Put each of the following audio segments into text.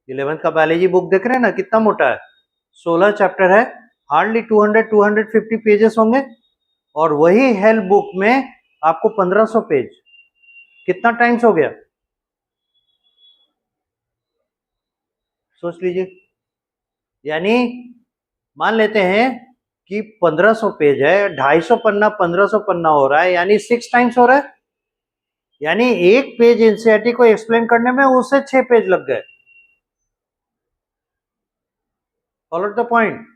11th का biology book देख रहे हैं ना, कितना मोटा है, 16 चैप्टर है, हार्डली 200-250 पेजेस होंगे, और वही हेल्प बुक में आपको 1500 पेज, कितना टाइम्स हो गया, सोच लीजिए। यानी मान लेते हैं कि 1500 पेज है, 250 पन्ना 1500 पन्ना हो रहा है, यानी 6 टाइम्स हो रहा है। यानी एक पेज एनसीईआरटी को एक्सप्लेन करने में उससे 6 पेज लग गए। Follow the point.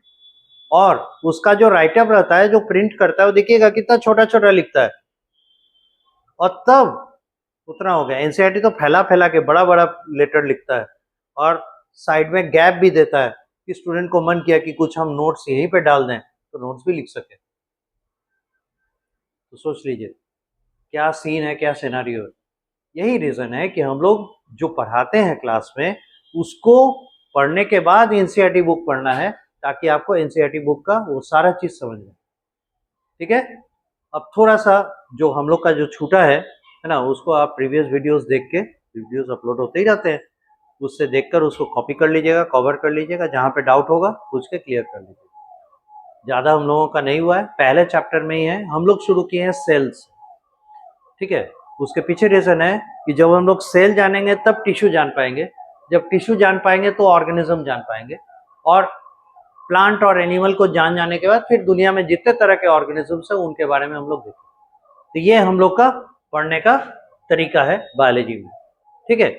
और उसका जो राइटअप रहता है, जो प्रिंट करता है, वो देखिएगा कितना छोटा छोटा लिखता है, और तब उतना हो गया। एनसीईआरटी तो फैला फैला के बड़ा बड़ा लेटर लिखता है, और साइड में गैप भी देता है कि स्टूडेंट को मन किया कि कुछ हम नोट्स यहीं पे डाल दें तो नोट्स भी लिख सके। तो सोच लीजिए क्या सीन है, क्या सिनेरियो है। यही रीजन है कि हम लोग जो पढ़ाते हैं क्लास में, उसको पढ़ने के बाद एनसीईआरटी बुक पढ़ना है, ताकि आपको एनसीईआरटी बुक का वो सारा चीज समझ में। ठीक है। अब थोड़ा सा जो हम लोग का जो छूटा है ना, उसको आप प्रीवियस वीडियोस देख के, वीडियोस अपलोड होते ही रहते हैं, उससे देखकर उसको कॉपी कर लीजिएगा, कवर कर लीजिएगा, जहाँ पे डाउट होगा पूछ के क्लियर कर लीजिएगा। ज़्यादा हम लोगों का नहीं हुआ है, पहले चैप्टर में ही है, हम लोग शुरू किए हैं सेल्स। ठीक है। उसके पीछे रीजन है कि जब हम लोग सेल जानेंगे तब टिश्यू जान पाएंगे, जब टिश्यू जान पाएंगे तो ऑर्गेनिज्म जान पाएंगे, और प्लांट और एनिमल को जान जाने के बाद फिर दुनिया में जितने तरह के ऑर्गेनिजम्स है उनके बारे में हम लोग देखेंगे। तो ये हम लोग का पढ़ने का तरीका है बायोलॉजी में। ठीक है।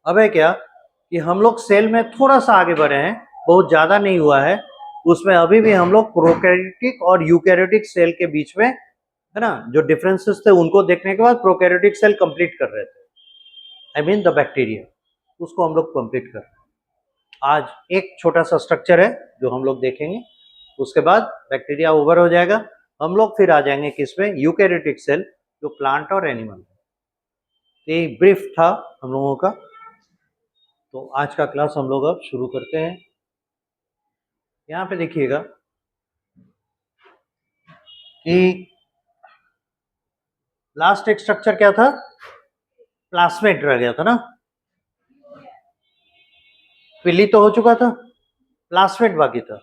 अब है क्या कि हम लोग सेल में थोड़ा सा आगे बढ़े हैं, बहुत ज्यादा नहीं हुआ है, उसमें अभी भी हम लोग प्रोकैरियोटिक और यूकैरियोटिक सेल के बीच में, है ना, जो डिफरेंसेस थे उनको देखने के बाद प्रोकैरियोटिक सेल कंप्लीट कर रहे थे, आई मीन द बैक्टीरिया, उसको हम लोग कंप्लीट कर रहे हैं। आज एक छोटा सा स्ट्रक्चर है जो हम लोग देखेंगे, उसके बाद बैक्टीरिया ओवर हो जाएगा, हम लोग फिर आ जाएंगे किसमें, यूकैरियोटिक सेल, जो प्लांट और एनिमल। ये ब्रीफ था हम लोगों का। तो आज का क्लास हम लोग अब शुरू करते हैं। यहाँ पे देखिएगा कि लास्ट एक स्ट्रक्चर क्या था, प्लास्मेट रह गया था ना, पिली तो हो चुका था, प्लास्मेट बाकी था।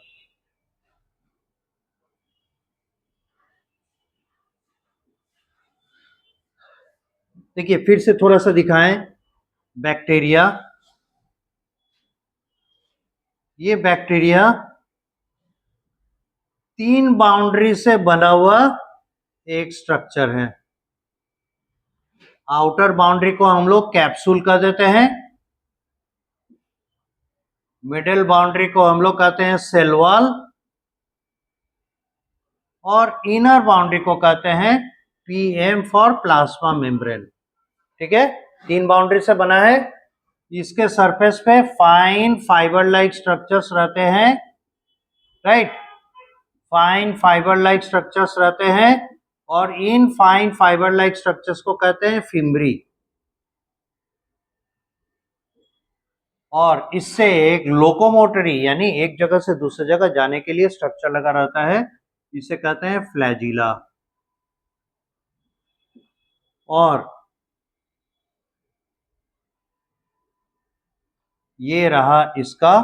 देखिए फिर से थोड़ा सा दिखाएं, बैक्टीरिया, ये बैक्टीरिया 3 बाउंड्री से बना हुआ एक स्ट्रक्चर है। आउटर बाउंड्री को हम लोग कैप्सूल कह देते हैं, मिडिल बाउंड्री को हम लोग कहते हैं सेल वॉल, और इनर बाउंड्री को कहते हैं पीएम फॉर प्लाज्मा मेम्ब्रेन। ठीक है। 3 बाउंड्री से बना है, इसके सरफेस पे फाइन फाइबर लाइक स्ट्रक्चर्स रहते हैं, right, fine fibre like structures रहते हैं, और in fine fibre like structures को कहते हैं फिम्ब्री। और इससे एक लोकोमोटरी यानी एक जगह से दूसरी जगह जाने के लिए स्ट्रक्चर लगा रहता है, इसे कहते हैं फ्लैजिला। और ये रहा इसका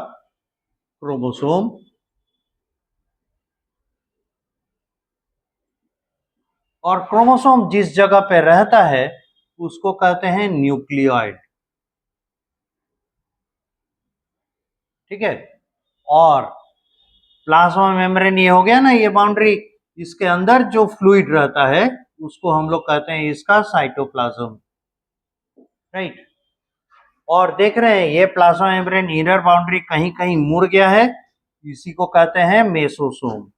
क्रोमोसोम, और क्रोमोसोम जिस जगह पे रहता है उसको कहते हैं न्यूक्लियोइड। ठीक है। और प्लाज्मा मेम्ब्रेन ये हो गया ना, ये बाउंड्री, इसके अंदर जो फ्लूइड रहता है उसको हम लोग कहते हैं इसका साइटोप्लाज्म, राइट। और देख रहे हैं ये प्लाज्मा मेम्ब्रेन इनर बाउंड्री कहीं कहीं मुड़ गया है, इसी को कहते हैं मेसोसोम।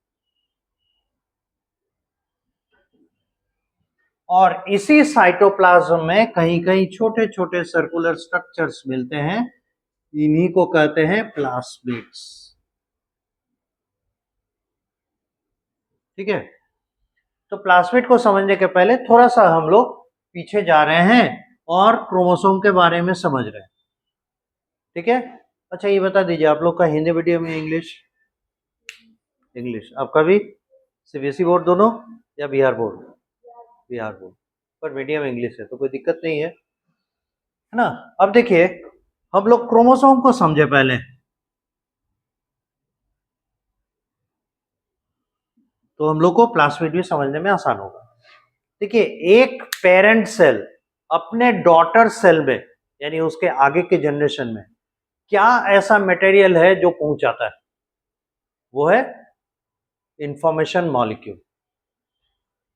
और इसी साइटोप्लाज्म में कहीं कहीं छोटे छोटे सर्कुलर स्ट्रक्चर्स मिलते हैं, इन्हीं को कहते हैं प्लास्मिड्स। ठीक है। तो प्लास्मिड को समझने के पहले थोड़ा सा हम लोग पीछे जा रहे हैं और क्रोमोसोम के बारे में समझ रहे हैं। ठीक है। अच्छा ये बता दीजिए, आप लोग का हिंदी मीडियम में इंग्लिश, इंग्लिश आपका भी सीबीएसई बोर्ड दोनों या बिहार बोर्ड, बिहार बोर्ड, पर मीडियम इंग्लिश है तो कोई दिक्कत नहीं है ना। अब देखिए हम लोग क्रोमोसोम को समझे पहले, तो हम लोग को प्लास्मिड भी समझने में आसान होगा। देखिए, एक पेरेंट सेल अपने डॉटर सेल में, यानी उसके आगे के जनरेशन में, क्या ऐसा मटेरियल है जो पहुंच जाता है? वो है इंफॉर्मेशन मॉलिक्यूल।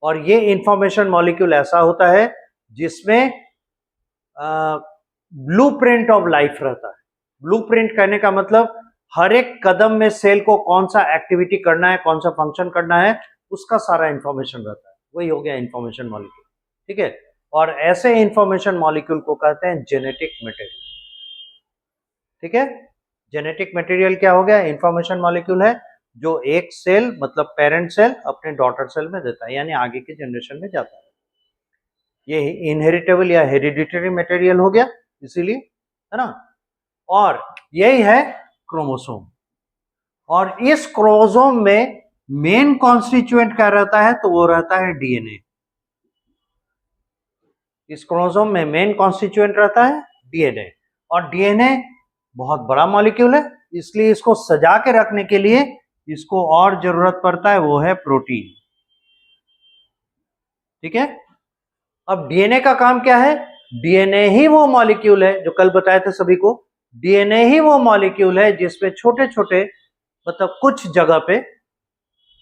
और ये इंफॉर्मेशन मॉलिक्यूल ऐसा होता है जिसमें ब्लूप्रिंट ऑफ लाइफ रहता है। ब्लूप्रिंट कहने का मतलब हर एक कदम में सेल को कौन सा एक्टिविटी करना है, कौन सा फंक्शन करना है, उसका सारा इंफॉर्मेशन रहता है। वही हो गया इंफॉर्मेशन मॉलिक्यूल। ठीक है, और ऐसे इंफॉर्मेशन मॉलिक्यूल को कहते हैं जेनेटिक मटेरियल। ठीक है, जेनेटिक मटेरियल क्या हो गया? इंफॉर्मेशन मॉलिक्यूल है जो एक सेल मतलब पेरेंट सेल अपने डॉटर सेल में देता है, यानी आगे के जनरेशन में जाता है। ये इनहेरिटेबल या हेरिडिटरी मटेरियल हो गया, इसीलिए, है ना। और यही है क्रोमोसोम। और इस क्रोमोसोम में मेन कॉन्स्टिट्यूएंट क्या रहता है? तो वो रहता है डीएनए। इस क्रोमोसोम में मेन कॉन्स्टिट्यूएंट रहता है डीएनए। और डीएनए बहुत बड़ा मॉलिक्यूल है, इसलिए इसको सजा के रखने के लिए इसको और जरूरत पड़ता है, वो है प्रोटीन। ठीक है, अब डीएनए का काम क्या है? डीएनए ही वो मॉलिक्यूल है जो कल बताए थे सभी को। डीएनए ही वो मॉलिक्यूल है जिसपे छोटे छोटे मतलब कुछ जगह पे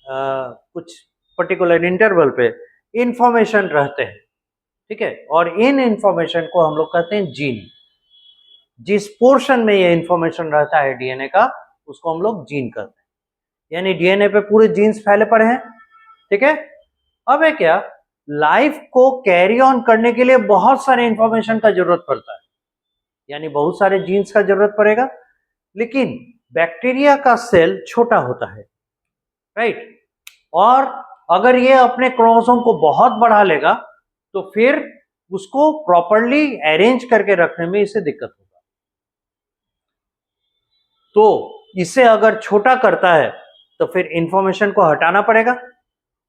कुछ पर्टिकुलर इंटरवल पे इंफॉर्मेशन रहते हैं। ठीक है, और इन इंफॉर्मेशन को हम लोग कहते हैं जीन। जिस पोर्शन में ये इंफॉर्मेशन रहता है डीएनए का, उसको हम लोग जीन कहते हैं। यानी डीएनए पे पूरे जीन्स फैले पड़े हैं। ठीक है, अब है क्या, लाइफ को कैरी ऑन करने के लिए बहुत सारे इंफॉर्मेशन का जरूरत पड़ता है, यानी बहुत सारे जीन्स का जरूरत पड़ेगा। लेकिन बैक्टीरिया का सेल छोटा होता है, राइट। और अगर ये अपने क्रोमोसोम को बहुत बढ़ा लेगा तो फिर उसको प्रॉपरली अरेंज करके रखने में इसे दिक्कत होगा। तो इसे अगर छोटा करता है तो फिर इंफॉर्मेशन को हटाना पड़ेगा,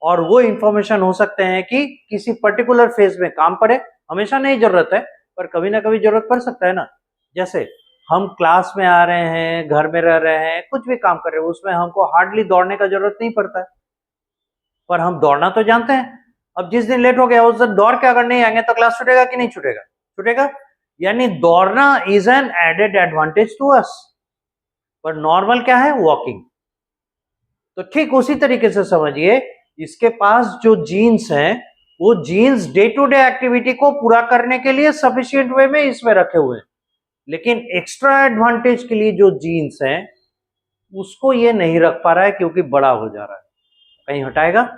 और वो इंफॉर्मेशन हो सकते हैं कि किसी पर्टिकुलर फेज में काम पड़े। हमेशा नहीं जरूरत है, पर कभी ना कभी जरूरत पड़ सकता है ना। जैसे हम क्लास में आ रहे हैं, घर में रह रहे हैं, कुछ भी काम कर रहे हैं, उसमें हमको हार्डली दौड़ने का जरूरत नहीं पड़ता है, पर हम दौड़ना तो जानते हैं। अब जिस दिन लेट हो गया उस दिन दौड़ के अगर नहीं आएंगे तो क्लास छूटेगा कि नहीं छूटेगा? छूटेगा। यानी दौड़ना is an added advantage to us, पर नॉर्मल क्या है? वॉकिंग। तो ठीक उसी तरीके से समझिए, इसके पास जो जीन्स हैं वो genes day to day activity को पूरा करने के लिए सफिशिएंट वे में इसमें रखे हुए हैं, लेकिन एक्स्ट्रा एडवांटेज के लिए जो जीन्स हैं उसको ये नहीं रख पा रहा है क्योंकि बड़ा हो जा रहा है। कहीं हटाएगा,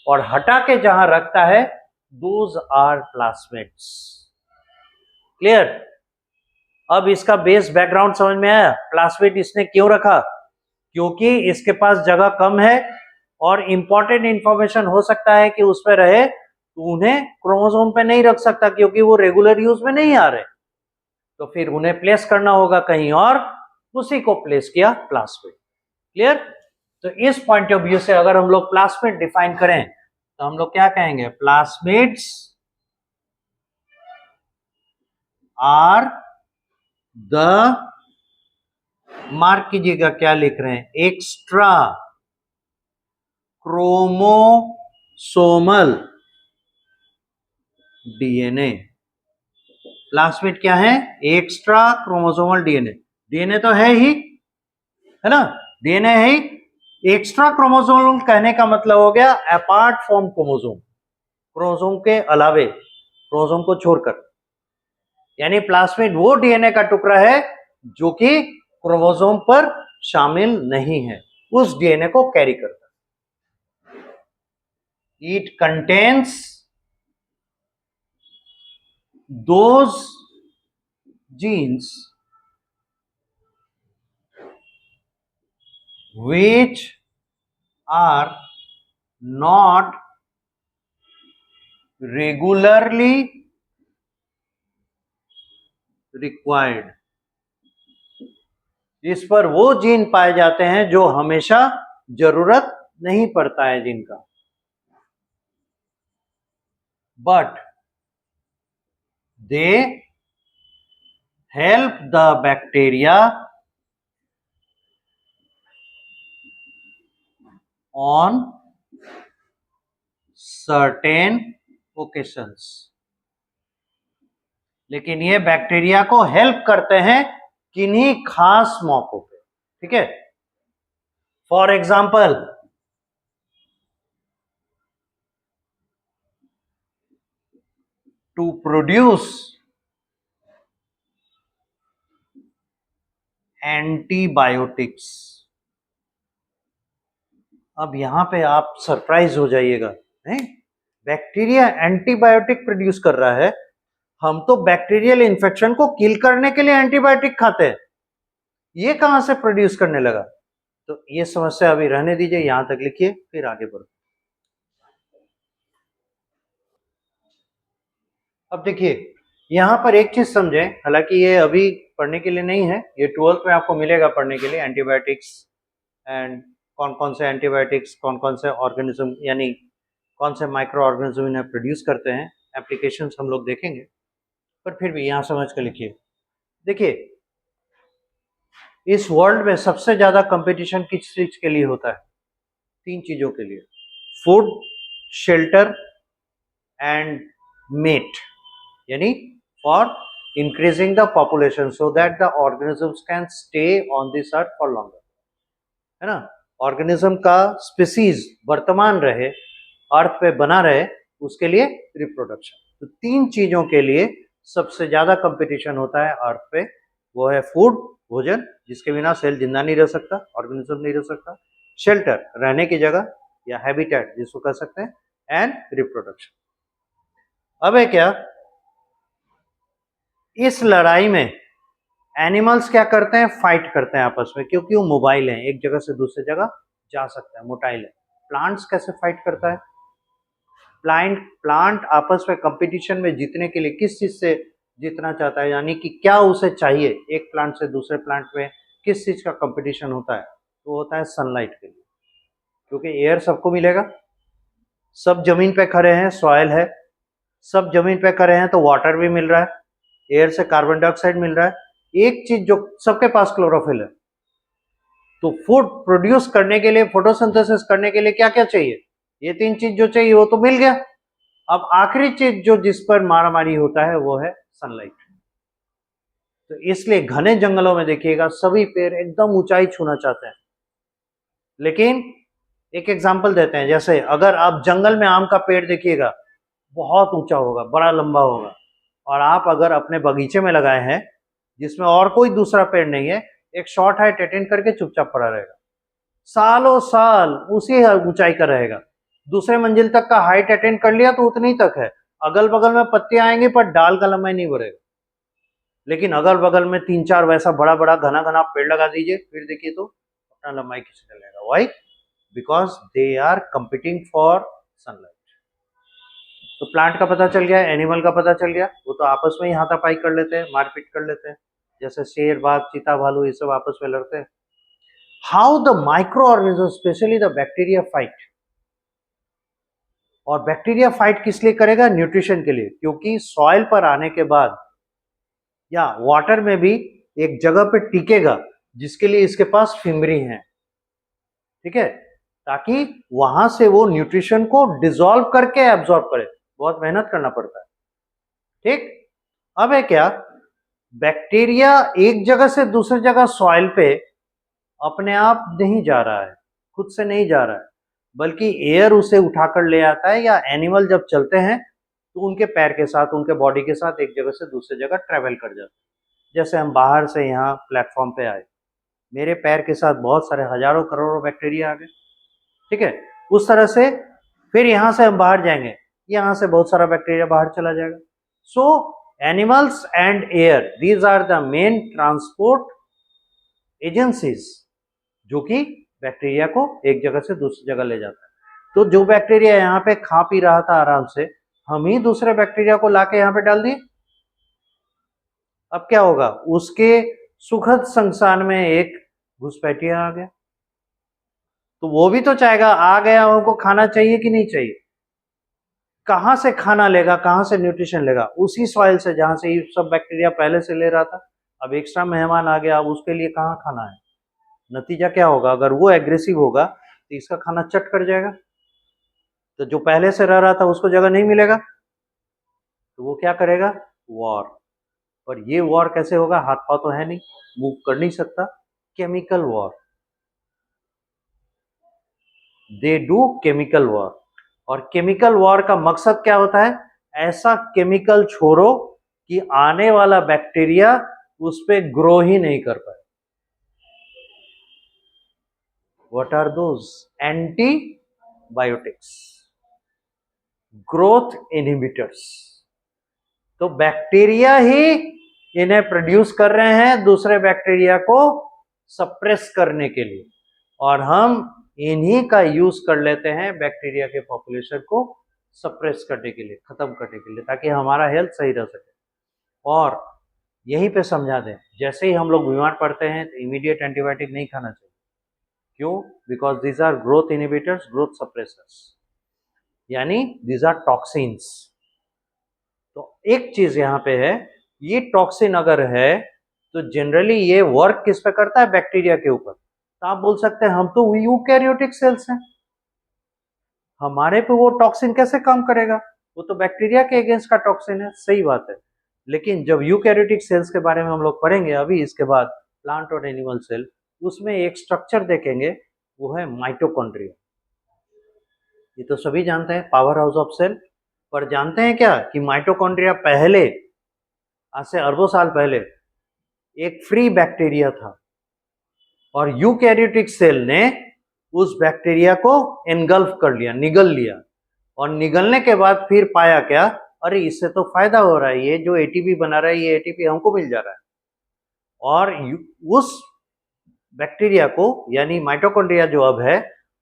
और हटा के जहां रखता है, दोज आर प्लास्मिड्स। क्लियर? अब इसका बेस बैकग्राउंड समझ में आया? प्लास्मिड इसने क्यों रखा? क्योंकि इसके पास जगह कम है और इंपॉर्टेंट इंफॉर्मेशन हो सकता है कि उसमें रहे, तो उन्हें क्रोमोसोम पे नहीं रख सकता क्योंकि वो रेगुलर यूज में नहीं आ रहे, तो फिर उन्हें प्लेस करना होगा कहीं और, उसी को प्लेस किया प्लास्मिड। क्लियर? तो इस पॉइंट ऑफ व्यू से अगर हम लोग प्लास्मिड डिफाइन करें तो हम लोग क्या कहेंगे? प्लास्मिड्स आर द, मार्क कीजिएगा क्या लिख रहे हैं, एक्स्ट्रा क्रोमोसोमल डीएनए। प्लास्मिड क्या है? Extra chromosomal DNA. डीएनए तो है ही, है ना, डीएनए है ही। एक्स्ट्रा क्रोमोसोमल कहने का मतलब हो गया अपार्ट फ्रॉम क्रोमोसोम, क्रोमोसोम के अलावे, क्रोमोसोम को छोड़कर। यानी प्लास्मिड वो डीएनए का टुकड़ा है जो कि क्रोमोसोम पर शामिल नहीं है, उस डीएनए को कैरी करता है। It contains those genes which are not regularly required। इस पर वो जीन पाए जाते हैं जो हमेशा जरूरत नहीं पड़ता है जिनका, but they help the bacteria on certain occasions। लेकिन ये बैक्टीरिया को हेल्प करते हैं किन्हीं खास मौकों पे, ठीक है। For example, to produce antibiotics. अब यहां पे आप सरप्राइज हो जाइएगा, बैक्टीरिया एंटीबायोटिक प्रोड्यूस कर रहा है। हम तो बैक्टीरियल इन्फेक्शन को किल करने के लिए एंटीबायोटिक खाते हैं, ये कहां से प्रोड्यूस करने लगा? तो ये समस्या अभी रहने दीजिए, यहां तक लिखिए, फिर आगे बढ़ो। अब देखिए, यहां पर एक चीज समझें, हालांकि ये अभी पढ़ने के लिए नहीं है, ये 12th में आपको मिलेगा पढ़ने के लिए, एंटीबायोटिक्स एंड कौन कौन से एंटीबायोटिक्स कौन कौन से ऑर्गेनिज्म यानी कौन से माइक्रो ऑर्गेनिज्म इन्हें प्रोड्यूस करते हैं, एप्लीकेशंस हम लोग देखेंगे, पर फिर भी यहां समझ कर लिखिए। देखिए, इस वर्ल्ड में सबसे ज्यादा कंपटीशन किस चीज के लिए होता है? 3 चीजों के लिए, फूड, शेल्टर एंड मेट, यानी for increasing the population so that the organisms can stay on this earth for longer, है ना। ऑर्गेनिज्म का स्पीसीज वर्तमान रहे, अर्थ पे बना रहे, उसके लिए रिप्रोडक्शन। तो 3 चीजों के लिए सबसे ज्यादा कंपटीशन होता है अर्थ पे, वो है फूड, भोजन, जिसके बिना सेल जिंदा नहीं रह सकता, ऑर्गेनिज्म नहीं रह सकता, शेल्टर, रहने की जगह या हैबिटेट जिसको कह सकते हैं, एंड रिप्रोडक्शन। अब है क्या, इस लड़ाई में एनिमल्स क्या करते हैं? फाइट करते हैं आपस में, क्योंकि वो मोबाइल हैं, एक जगह से दूसरी जगह जा सकते हैं, मोटाइल है। प्लांट्स कैसे फाइट करता है? प्लांट आपस में कंपटीशन में जीतने के लिए किस चीज से जीतना चाहता है, यानी कि क्या उसे चाहिए, एक प्लांट से दूसरे प्लांट में किस चीज का कंपटीशन होता है? तो होता है सनलाइट के लिए, क्योंकि एयर सबको मिलेगा, सब जमीन पे खड़े हैं, सॉइल है, सब जमीन पे खड़े हैं तो वाटर भी मिल रहा है, एयर से कार्बन डाइऑक्साइड मिल रहा है, एक चीज जो सबके पास क्लोरोफिल है। तो फूड प्रोड्यूस करने के लिए, फोटोसिंथेसिस करने के लिए क्या क्या चाहिए? ये 3 चीज जो चाहिए वो तो मिल गया। अब आखिरी चीज जो जिस पर मारामारी होता है वो है सनलाइट। तो इसलिए घने जंगलों में देखिएगा सभी पेड़ एकदम ऊंचाई छूना चाहते हैं, लेकिन एक एग्जांपल देते हैं, जैसे अगर आप जंगल में आम का पेड़ देखिएगा, बहुत ऊंचा होगा, बड़ा लंबा होगा, और आप अगर अपने बगीचे में लगाए हैं जिसमें और कोई दूसरा पेड़ नहीं है, एक शॉर्ट हाइट अटेंड करके चुपचाप पड़ा रहेगा, सालों साल उसी ऊंचाई का रहेगा, दूसरे मंजिल तक का हाइट अटेंड कर लिया तो उतनी तक है, अगल बगल में पत्तियां आएंगी पर डाल का लंबाई नहीं बढ़ेगा। लेकिन अगल बगल में 3-4 वैसा बड़ा बड़ा घना घना पेड़ लगा दीजिए, फिर देखिए तो अपना लंबाई खींचने लगेगा। Why? Because they are competing for sunlight. तो प्लांट का पता चल गया, एनिमल का पता चल गया, वो तो आपस में ही हाथापाई कर लेते हैं, मारपीट कर लेते हैं, जैसे शेर, बाघ, चीता, भालू, ये सब आपस में लड़ते हैं। How the micro organism specially the bacteria fight. और बैक्टीरिया फाइट किस लिए करेगा? न्यूट्रिशन के लिए, क्योंकि सॉइल पर आने के बाद या वाटर में भी एक जगह पे टिकेगा, जिसके लिए इसके पास फिमरी है, ठीक है, ताकि वहां से वो न्यूट्रिशन को डिसॉल्व करके एब्जॉर्ब करे, बहुत मेहनत करना पड़ता है, ठीक। अब है क्या, बैक्टीरिया एक जगह से दूसरी जगह सॉइल पे अपने आप नहीं जा रहा है, खुद से नहीं जा रहा है, बल्कि एयर उसे उठाकर ले आता है, या एनिमल जब चलते हैं तो उनके पैर के साथ, उनके बॉडी के साथ एक जगह से दूसरी जगह ट्रेवल कर जाते हैं। जैसे हम बाहर से यहाँ प्लेटफॉर्म पे आए, मेरे पैर के साथ बहुत सारे हजारों करोड़ों बैक्टीरिया आ गए, ठीक है, उस तरह से फिर यहाँ से हम बाहर जाएंगे, यहाँ से बहुत सारा बैक्टीरिया बाहर चला जाएगा। So animals and air, these are the main transport agencies, जो कि बैक्टीरिया को एक जगह से दूसरी जगह ले जाता है। तो जो बैक्टीरिया यहाँ पे खा पी रहा था आराम से, हम ही दूसरे बैक्टीरिया को लाके यहाँ पे डाल दिए। अब क्या होगा, उसके सुखद संसार में एक घुसपैठिया आ गया, तो वो भी तो चाहेगा, आ गया उनको खाना चाहिए कि नहीं चाहिए। कहां से खाना लेगा, कहां से न्यूट्रिशन लेगा? उसी सॉइल से जहां से ये सब बैक्टीरिया पहले से ले रहा था, अब एक्स्ट्रा मेहमान आ गया, अब उसके लिए कहाँ खाना है? नतीजा क्या होगा? अगर वो एग्रेसिव होगा तो इसका खाना चट कर जाएगा, तो जो पहले से रह रहा था उसको जगह नहीं मिलेगा, तो वो क्या करेगा? वॉर। और ये वॉर कैसे होगा? हाथ पांव तो है नहीं, मूव कर नहीं सकता, chemical war. They do chemical war. और केमिकल वॉर का मकसद क्या होता है? ऐसा केमिकल छोड़ो कि आने वाला बैक्टीरिया उस पे ग्रो ही नहीं कर पाए। What are those? Antibiotics, growth inhibitors. तो बैक्टीरिया ही इन्हें प्रोड्यूस कर रहे हैं दूसरे बैक्टीरिया को सप्रेस करने के लिए, और हम इन्हीं का यूज कर लेते हैं बैक्टीरिया के पॉपुलेशन को सप्रेस करने के लिए, खत्म करने के लिए, ताकि हमारा हेल्थ सही रह सके। और यहीं पे समझा दें, जैसे ही हम लोग बीमार पड़ते हैं तो इमीडिएट एंटीबायोटिक नहीं खाना चाहिए। क्यों? Because these are growth inhibitors, growth suppressors, यानी दीज आर टॉक्सिन्स। तो एक चीज यहाँ पे है, ये टॉक्सिन अगर है तो जनरली ये वर्क किस पे करता है? बैक्टीरिया के ऊपर। तो आप बोल सकते हैं हम तो यूकैरियोटिक सेल्स हैं, हमारे पे वो टॉक्सिन कैसे काम करेगा? वो तो बैक्टीरिया के अगेंस्ट का टॉक्सिन है। सही बात है, लेकिन जब यूकैरियोटिक सेल्स के बारे में हम लोग पढ़ेंगे अभी इसके बाद, प्लांट और एनिमल सेल, उसमें एक स्ट्रक्चर देखेंगे, वो है माइटोकॉन्ड्रिया। ये तो सभी जानते हैं, पावर हाउस ऑफ सेल। पर जानते हैं क्या कि माइटोकॉन्ड्रिया पहले, आज से अरबों साल पहले, एक फ्री बैक्टीरिया था, और यूकैरियोटिक सेल ने उस बैक्टीरिया को एनगल्फ कर लिया, निगल लिया। और निगलने के बाद फिर पाया क्या? अरे इससे तो फायदा हो रहा है, ये जो एटीपी बना रहा है ये एटीपी हमको मिल जा रहा है। और उस बैक्टीरिया को, यानी माइटोकॉन्ड्रिया जो अब है,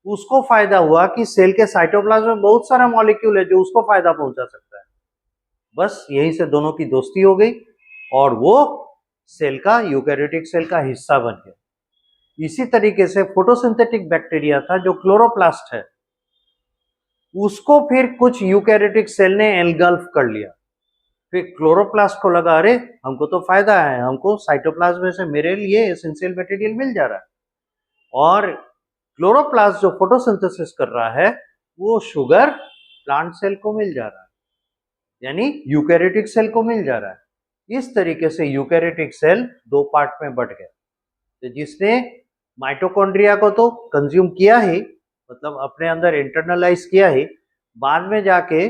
उसको फायदा हुआ कि सेल के साइटोप्लाज्म में बहुत सारा मॉलिक्यूल है जो उसको फायदा पहुंचा सकता है। बस यहीं से दोनों की दोस्ती हो गई और वो सेल का, यूकैरियोटिक सेल का हिस्सा बन गया। इसी तरीके से फोटोसिंथेटिक बैक्टीरिया था जो क्लोरोप्लास्ट है, उसको फिर कुछ यूकैरियोटिक सेल ने एनगल्फ कर लिया। फिर क्लोरोप्लास्ट को लगा अरे हमको तो फायदा है, हमको साइटोप्लाज्म से मेरे लिए एसेंशियल मटेरियल मिल जा रहा है। और क्लोरोप्लास्ट जो फोटोसिंथेसिस कर रहा है वो शुगर प्लांट सेल को मिल जा रहा है, यानी यूकैरियोटिक सेल को मिल जा रहा है। इस तरीके से यूकैरियोटिक सेल दो पार्ट में बट गया। तो जिसने माइटोकॉन्ड्रिया को तो कंज्यूम किया ही, मतलब अपने अंदर इंटरनलाइज किया ही, बाद में जाके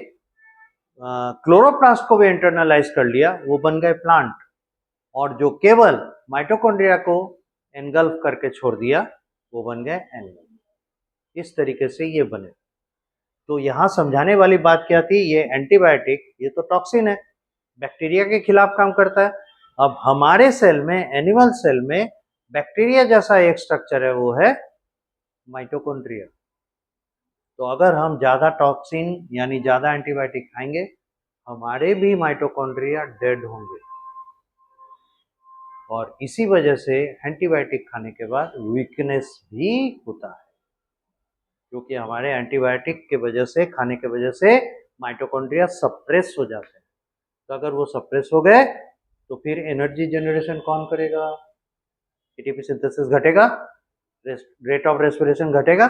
क्लोरोप्लास्ट को भी इंटरनलाइज कर लिया, वो बन गए प्लांट। और जो केवल माइटोकॉन्ड्रिया को एनगल्फ करके छोड़ दिया वो बन गए एनिमल। इस तरीके से ये बने। तो यहाँ समझाने वाली बात क्या थी? ये एंटीबायोटिक, ये तो टॉक्सिन है, बैक्टीरिया के खिलाफ काम करता है। अब हमारे सेल में, एनिमल सेल में बैक्टीरिया जैसा एक स्ट्रक्चर है, वो है माइटोकॉन्ड्रिया। तो अगर हम ज़्यादा टॉक्सिन यानी ज़्यादा एंटीबायोटिक खाएंगे, हमारे भी माइटोकॉन्ड्रिया डेड होंगे। और इसी वजह से एंटीबायोटिक खाने के बाद वीकनेस भी होता है, क्योंकि हमारे एंटीबायोटिक के वजह से, खाने के वजह से माइटोकॉन्ड्रिया सप्रेस हो जाते हैं। तो अगर वो सप्रेस हो गए तो फिर एनर्जी जनरेशन कौन करेगा? एटीपी सिंथेसिस घटेगा, रेट ऑफ रेस्पिरेशन घटेगा,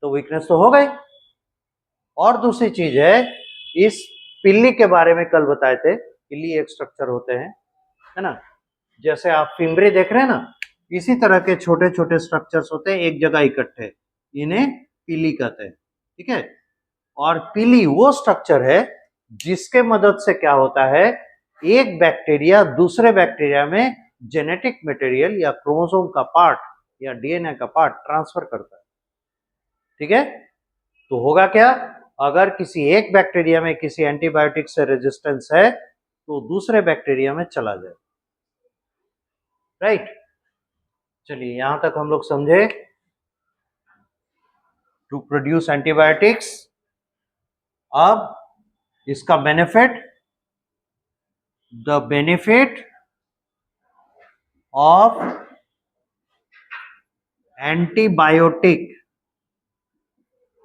तो वीकनेस तो हो गई। और दूसरी चीज है, इस पिल्ली के बारे में कल बताए थे, पिल्ली एक स्ट्रक्चर होते हैं, है ना, जैसे आप फिम्बरे देख रहे हैं ना, इसी तरह के छोटे छोटे स्ट्रक्चर्स होते हैं एक जगह इकट्ठे, इन्हें पिली कहते हैं। ठीक है। और पिली वो स्ट्रक्चर है जिसके मदद से क्या होता है, एक बैक्टीरिया दूसरे बैक्टीरिया में जेनेटिक मटेरियल या क्रोमोसोम का पार्ट या डीएनए का पार्ट ट्रांसफर करता है। ठीक है। तो होगा क्या, अगर किसी एक बैक्टीरिया में किसी एंटीबायोटिक से रेजिस्टेंस है तो दूसरे बैक्टीरिया में चला जाए। राइट। चलिए यहां तक हम लोग समझे। टू प्रोड्यूस एंटीबायोटिक्स, अब इसका benefit, the benefit of antibiotic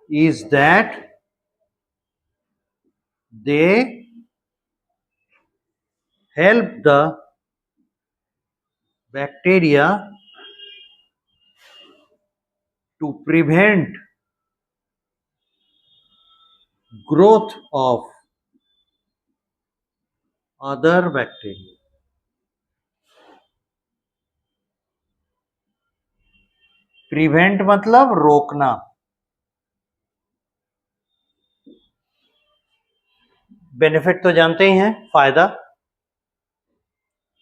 is that they help the bacteria to prevent growth of other bacteria. Prevent मतलब रोकना, बेनिफिट तो जानते ही हैं, फायदा,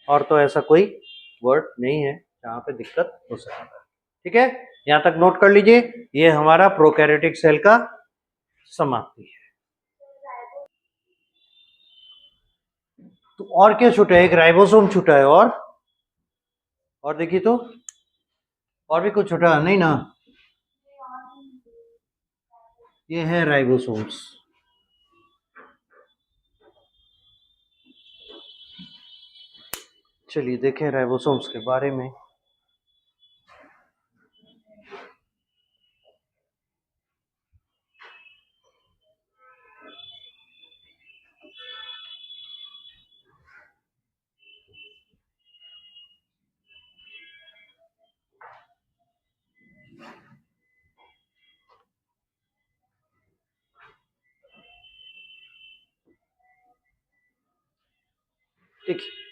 और तो ऐसा कोई वर्ड नहीं है जहां पे दिक्कत हो सकता है। ठीक है, यहां तक नोट कर लीजिए, ये हमारा प्रोकैरियोटिक सेल का समाप्ति है। तो और क्या छूटा है? एक राइबोसोम छूटा है, और देखिए तो और भी कुछ छूटा नहीं ना, ये है राइबोसोम्स। चलिए देखें राइबोसोम्स के बारे में। देखिए,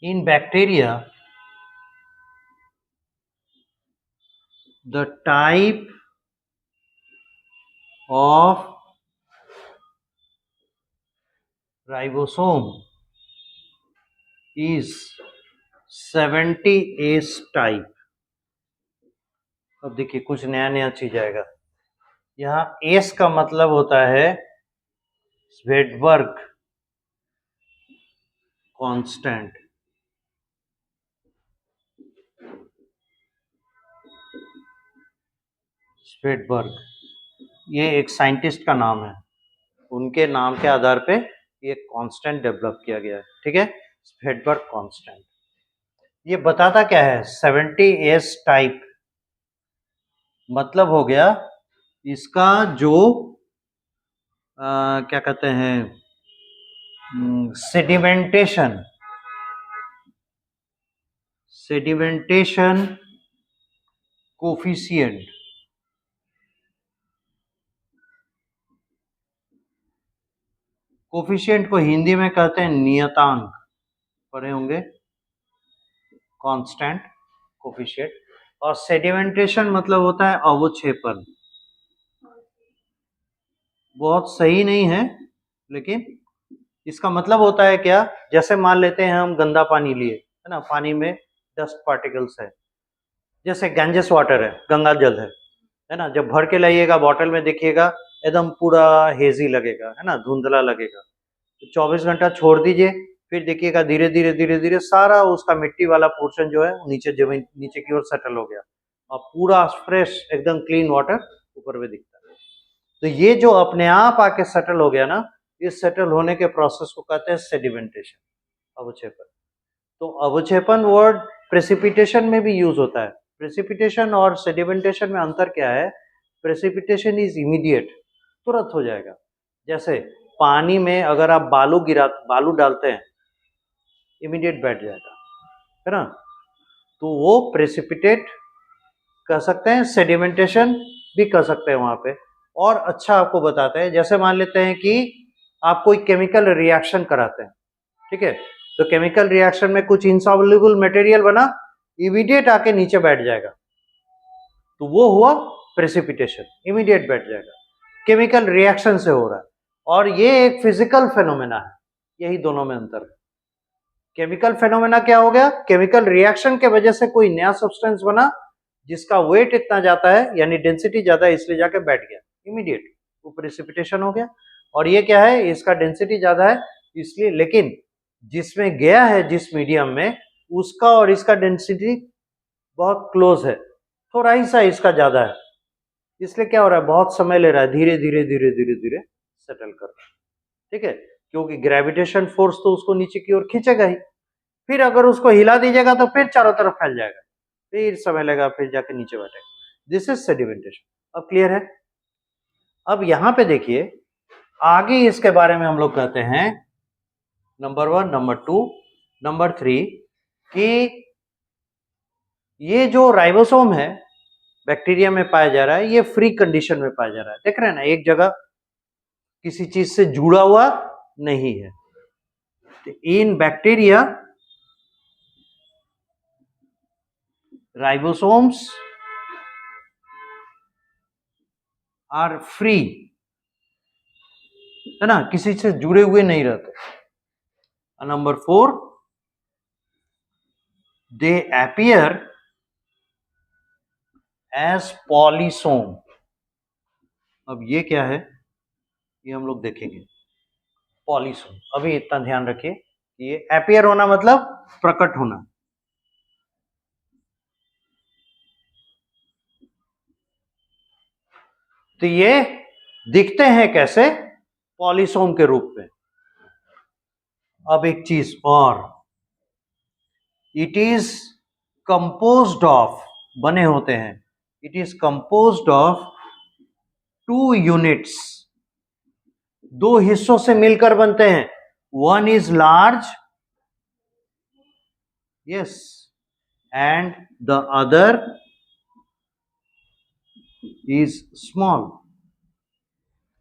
in bacteria, the type of ribosome is 70S type। अब देखिए कुछ नया नया चीज आएगा। यहाँ एस का मतलब होता है स्वेडबर्ग कांस्टेंट। स्वेडबर्ग ये एक साइंटिस्ट का नाम है, उनके नाम के आधार पे ये कांस्टेंट डेवलप किया गया है। ठीक है, स्वेडबर्ग कांस्टेंट। ये बताता क्या है? 70S टाइप मतलब हो गया इसका जो क्या कहते हैं, सेडिमेंटेशन कोफिशिएंट, कोफिशिएंट को हिंदी में कहते हैं नियतांक, पढ़े होंगे, कांस्टेंट, कोफिशिएंट। और सेडिमेंटेशन मतलब होता है अवक्षेपण। बहुत सही नहीं है, लेकिन इसका मतलब होता है क्या? जैसे मान लेते हैं हम गंदा पानी लिए, है ना, पानी में डस्ट पार्टिकल्स है, जैसे गैंजेस वाटर है, गंगा जल है ना, जब भर के लाइएगा बॉटल में देखिएगा एकदम पूरा हेजी लगेगा, है ना, धुंधला लगेगा। तो 24 घंटा छोड़ दीजिए, फिर देखिएगा धीरे धीरे धीरे धीरे सारा उसका मिट्टी वाला पोर्शन जो है नीचे जमीन नीचे की ओर सेटल हो गया, और पूरा फ्रेश एकदम क्लीन वाटर ऊपर में दिखता है। तो ये जो अपने आप आके सेटल हो गया ना, इस सेटल होने के प्रोसेस को कहते हैं सेडिमेंटेशन, अवक्षेपन। तो अवक्षेपन वर्ड प्रेसिपिटेशन में भी यूज होता है। प्रेसिपिटेशन और सेडिमेंटेशन में अंतर क्या है? प्रेसिपिटेशन इज इमीडिएट, तुरंत हो जाएगा। जैसे पानी में अगर आप बालू डालते हैं, इमीडिएट बैठ जाएगा, है ना, तो वो प्रेसिपिटेट कह सकते हैं, सेडिमेंटेशन भी कह सकते हैं वहां पे। और अच्छा आपको बताते हैं, जैसे मान लेते हैं कि आप कोई केमिकल रिएक्शन कराते हैं, ठीक है, तो केमिकल रिएक्शन में कुछ इनसॉल्युबल मटेरियल बना, इमीडिएट आके नीचे बैठ जाएगा, तो वो हुआ प्रेसिपिटेशन, इमीडिएट बैठ जाएगा, केमिकल रिएक्शन से हो रहा है। और ये एक फिजिकल फेनोमेना है, यही दोनों में अंतर है। केमिकल फेनोमेना क्या हो गया? केमिकल रिएक्शन के वजह से कोई नया सब्सटेंस बना जिसका वेट इतना जाता है, यानी डेंसिटी ज्यादा है, इसलिए जाके बैठ गया, इमीडिएट वो प्रेसिपिटेशन हो गया। और ये क्या है? इसका डेंसिटी ज्यादा है इसलिए, लेकिन जिसमें गया है जिस मीडियम में, उसका और इसका डेंसिटी बहुत क्लोज है, थोड़ा ही सा इसका ज्यादा है, इसलिए क्या हो रहा है? बहुत समय ले रहा है, धीरे धीरे धीरे धीरे धीरे सेटल कर रहा है। ठीक है, क्योंकि ग्रेविटेशन फोर्स तो उसको नीचे की ओर खींचेगा ही, फिर अगर उसको हिला दीजिएगा तो फिर चारों तरफ फैल जाएगा, फिर समय लगा, फिर जाके नीचे बैठेगा। This is sedimentation. अब क्लियर है? अब यहां पे देखिए, आगे इसके बारे में हम लोग कहते हैं नंबर 1, नंबर 2, नंबर 3 कि ये जो राइबोसोम है बैक्टीरिया में पाया जा रहा है, ये फ्री कंडीशन में पाया जा रहा है। देख रहे हैं ना, एक जगह किसी चीज से जुड़ा हुआ नहीं है। In bacteria ribosomes are free, है ना, किसी से जुड़े हुए नहीं रहते। Number 4, they appear as polysome. अब ये क्या है, ये हम लोग देखेंगे। पॉलीसोम, अभी इतना ध्यान रखिए, ये अपीयर होना मतलब प्रकट होना। तो ये दिखते हैं कैसे? पॉलीसोम के रूप में। अब एक चीज और, इट इज कंपोज्ड ऑफ, बने होते हैं, it is composed of 2 units, 2 हिस्सों से मिलकर बनते हैं। One is large, yes, and the other is small.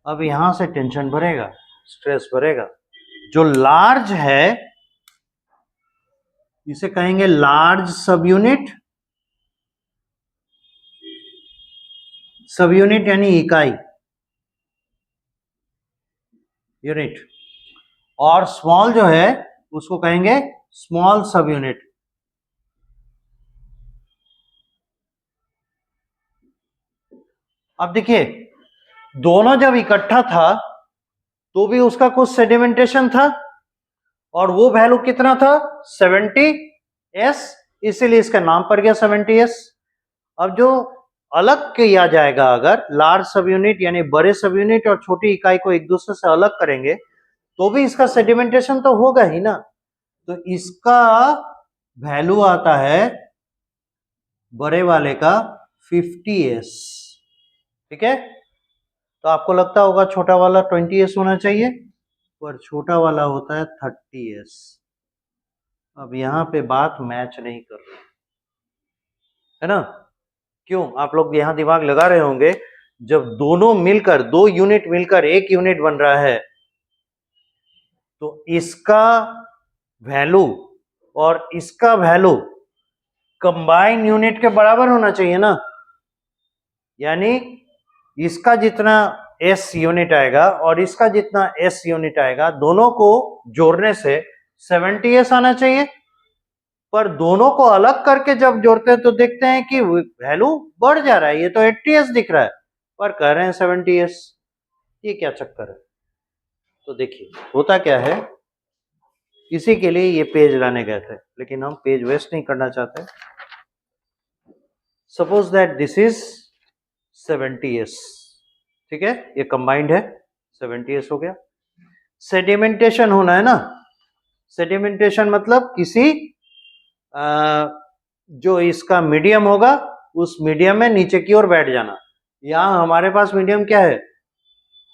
अब यहां से टेंशन भरेगा, स्ट्रेस भरेगा। जो लार्ज है इसे कहेंगे लार्ज सब यूनिट, सब यूनिट यानी इकाई, यूनिट। और स्मॉल जो है उसको कहेंगे स्मॉल सब यूनिट। अब देखिए, दोनों जब इकट्ठा था तो भी उसका कुछ सेडिमेंटेशन था, और वो वैल्यू कितना था? 70s, इसीलिए इसका नाम पड़ गया 70s। अब जो अलग किया जाएगा, अगर लार्ज सब यूनिट यानी बड़े सब यूनिट और छोटी इकाई को एक दूसरे से अलग करेंगे तो भी इसका सेडिमेंटेशन तो होगा ही ना। तो इसका वैल्यू आता है बड़े वाले का 50s, ठीक है। तो आपको लगता होगा छोटा वाला 20s होना चाहिए, पर छोटा वाला होता है 30s। अब यहां पे बात मैच नहीं कर रही है ना। क्यों? आप लोग यहां दिमाग लगा रहे होंगे, जब दोनों मिलकर, 2 यूनिट मिलकर 1 यूनिट बन रहा है तो इसका वैल्यू और इसका वैल्यू कंबाइन यूनिट के बराबर होना चाहिए ना। यानी इसका जितना S यूनिट आएगा और इसका जितना S यूनिट आएगा, दोनों को जोड़ने से 70s आना चाहिए। पर दोनों को अलग करके जब जोड़ते हैं तो देखते हैं कि वैल्यू बढ़ जा रहा है, ये तो 80s दिख रहा है पर कह रहे हैं 70s। ये क्या चक्कर है? तो देखिए होता क्या है, इसी के लिए ये पेज लाने गए थे, लेकिन हम पेज वेस्ट नहीं करना चाहते। Suppose that this is 70s, ठीक है, ये कंबाइंड है, 70s हो गया। सेडिमेंटेशन होना है ना। सेडिमेंटेशन मतलब किसी जो इसका मीडियम होगा उस मीडियम में नीचे की ओर बैठ जाना। यहां हमारे पास मीडियम क्या है?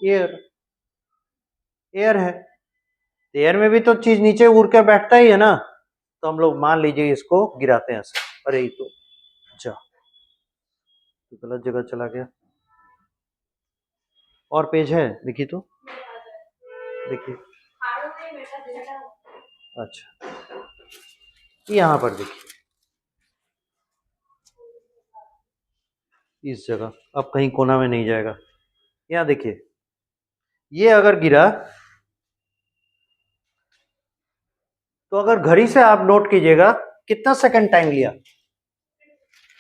एयर, एयर है। एयर में भी तो चीज नीचे उड़ कर बैठता ही है ना। तो हम लोग मान लीजिए इसको गिराते हैं ऐसे, अरे ये तो जा, तो गलत जगह चला गया। और पेज है, देखिए तो, देखिए, अच्छा, यहां पर देखिए, इस जगह, अब कहीं कोना में नहीं जाएगा। यहां देखिए, ये अगर गिरा तो अगर घड़ी से आप नोट कीजिएगा कितना सेकंड टाइम लिया?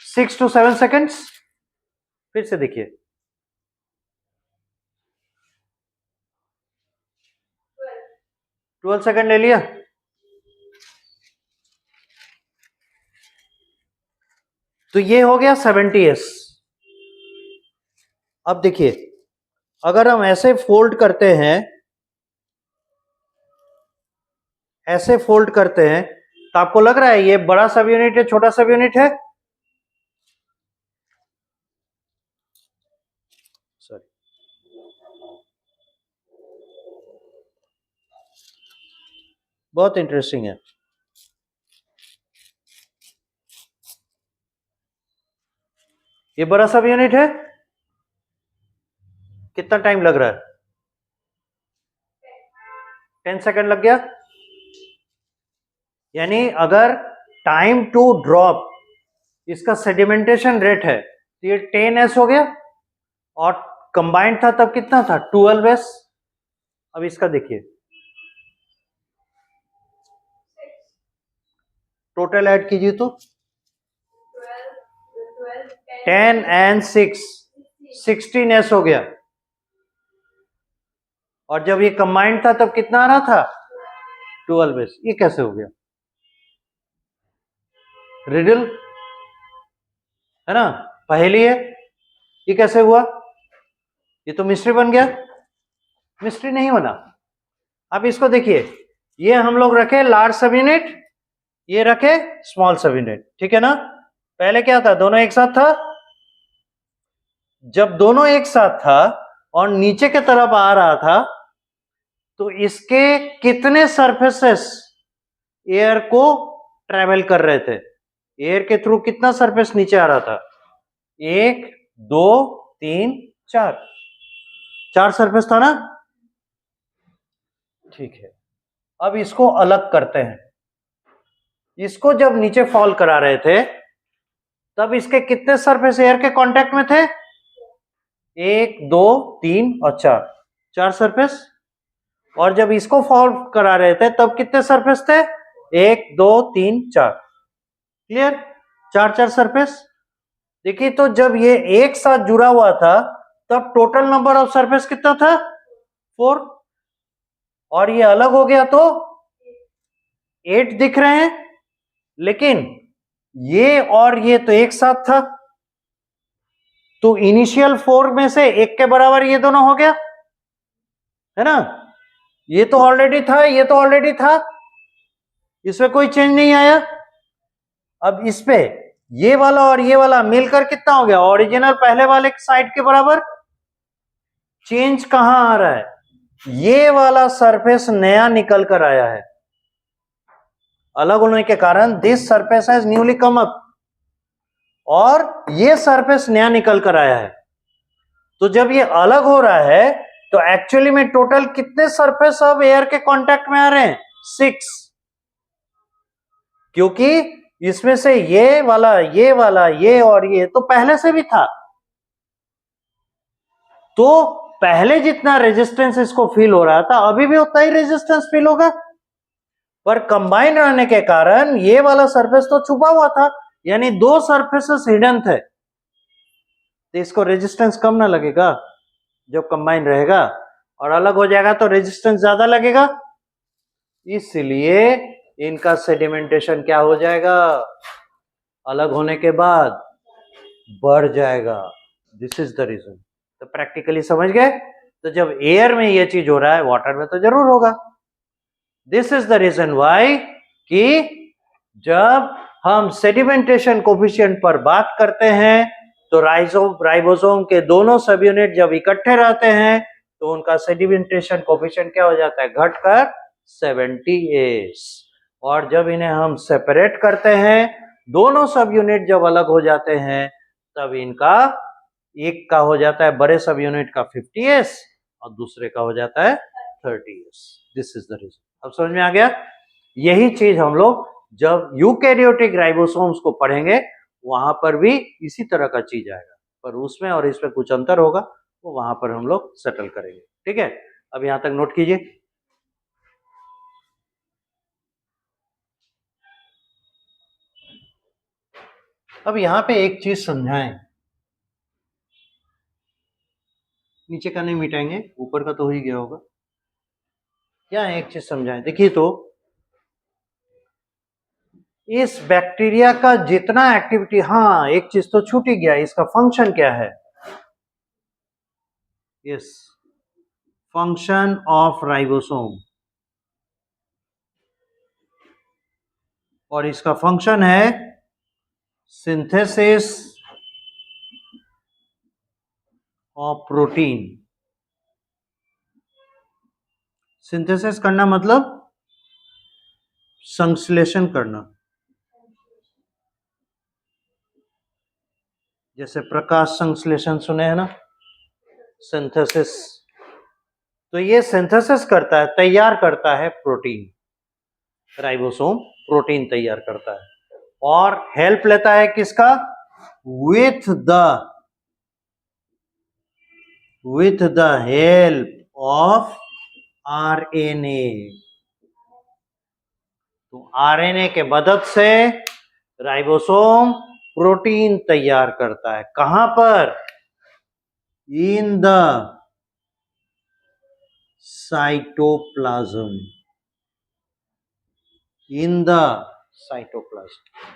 6 to 7 सेकंड्स। फिर से देखिए, 12 सेकंड ले लिया। तो ये हो गया 70s। अब देखिए, अगर हम ऐसे फोल्ड करते हैं, ऐसे फोल्ड करते हैं, तो आपको लग रहा है ये बड़ा सब यूनिट है छोटा सब यूनिट है? सॉरी, बहुत इंटरेस्टिंग है। ये बड़ा सब यूनिट है, कितना टाइम लग रहा है? 10 सेकंड लग गया। यानी अगर टाइम टू ड्रॉप इसका सेडिमेंटेशन रेट है तो ये 10s हो गया, और कंबाइंड था तब कितना था? 12s। अब इसका देखिए, टोटल ऐड कीजिए तो 10 and 6 16s हो गया, और जब ये कंबाइंड था तब कितना आ रहा था? 12s। ये कैसे हो गया? रिडल है ना, पहेली है। ये कैसे हुआ? ये तो मिस्ट्री बन गया। मिस्ट्री नहीं बना। अब इसको देखिए, ये हम लोग रखे लार्ज सब यूनिट, ये रखे स्मॉल सब यूनिट, ठीक है ना। पहले क्या था? दोनों एक साथ था। जब दोनों एक साथ था और नीचे की तरफ आ रहा था, तो इसके कितने सरफेसेस एयर को ट्रेवल कर रहे थे? एयर के थ्रू कितना सरफेस नीचे आ रहा था? 1 2 3 4, 4 सरफेस था ना। ठीक है, अब इसको अलग करते हैं। इसको जब नीचे फॉल करा रहे थे तब इसके कितने सरफेस एयर के कांटेक्ट में थे? 1 2 3 और 4, 4 सरफेस। और जब इसको फॉल करा रहे थे तब कितने सरफेस थे? 1 2 3 4। क्लियर? 4 4 सरफेस। देखिए, तो जब ये एक साथ जुड़ा हुआ था तब टोटल नंबर ऑफ सरफेस कितना था? 4। और ये अलग हो गया तो 8 दिख रहे हैं, लेकिन ये और ये तो एक साथ था, तो इनिशियल 4 में से एक के बराबर ये दोनों हो गया, है ना। ये तो ऑलरेडी था, ये तो ऑलरेडी था, इसमें कोई चेंज नहीं आया। अब इस पे ये वाला और ये वाला मिलकर कितना हो गया? ओरिजिनल पहले वाले साइड के बराबर। चेंज कहां आ रहा है? ये वाला सरफेस नया निकल कर आया है, अलग होने के कारण this surface has newly come up, और ये सरफेस नया निकल कर आया है। तो जब ये अलग हो रहा है तो एक्चुअली में टोटल कितने सरफेस अब एयर के कांटेक्ट में आ रहे हैं? 6। क्योंकि इसमें से ये वाला, ये वाला, ये और ये तो पहले से भी था, तो पहले जितना रेजिस्टेंस इसको फील हो रहा था अभी भी उतना ही रेजिस्टेंस फील होगा, पर कंबाइन रहने के कारण ये वाला सरफेस तो छुपा हुआ था, यानी 2 सरफेसेस हिडन थे, तो इसको रेजिस्टेंस कम ना लगेगा जब कंबाइन रहेगा, और अलग हो जाएगा तो रेजिस्टेंस ज्यादा लगेगा। इसलिए इनका सेडिमेंटेशन क्या हो जाएगा? अलग होने के बाद बढ़ जाएगा। This is the reason. तो प्रैक्टिकली समझ गए? तो जब एयर में ये चीज हो रहा है, वाटर में तो जरूर होगा। This is the reason why कि जब हम सेडिमेंटेशन कोफिशिएंट पर बात करते हैं तो राइबोसोम के दोनों सब यूनिट जब इकट्ठे रहते हैं तो उनका सेडिमेंटेशन कोफिशिएंट क्या हो जाता है? घटकर 70s। और जब इन्हें हम सेपरेट करते हैं, दोनों सब यूनिट जब अलग हो जाते हैं, तब इनका एक का हो जाता है, बड़े सब यूनिट का 50s और दूसरे का हो जाता है 30s। This is the reason. अब समझ में आ गया? यही चीज हम लोग जब यूकैरियोटिक राइबोसोम्स को पढ़ेंगे वहां पर भी इसी तरह का चीज आएगा, पर उसमें और इसमें कुछ अंतर होगा, वो वहां पर हम लोग सेटल करेंगे। ठीक है, अब यहां तक नोट कीजिए। अब यहां पे एक चीज समझाएं, नीचे का नहीं मिटाएंगे, ऊपर का तो हो ही गया होगा। क्या एक चीज समझाएं, देखिए तो इस बैक्टीरिया का जितना एक्टिविटी, हाँ एक चीज तो छूट ही गया, इसका फंक्शन क्या है? यस, फंक्शन ऑफ राइबोसोम, और इसका फंक्शन है सिंथेसिस ऑफ प्रोटीन। सिंथेसिस करना मतलब संश्लेषण करना। जैसे प्रकाश संश्लेषण सुने हैं ना, सिंथेसिस। तो ये सिंथेसिस करता है, तैयार करता है प्रोटीन। राइबोसोम प्रोटीन तैयार करता है और हेल्प लेता है किसका? With the help of RNA. तो आरएनए के मदद से राइबोसोम प्रोटीन तैयार करता है। कहां पर? In the cytoplasm. In the cytoplasm.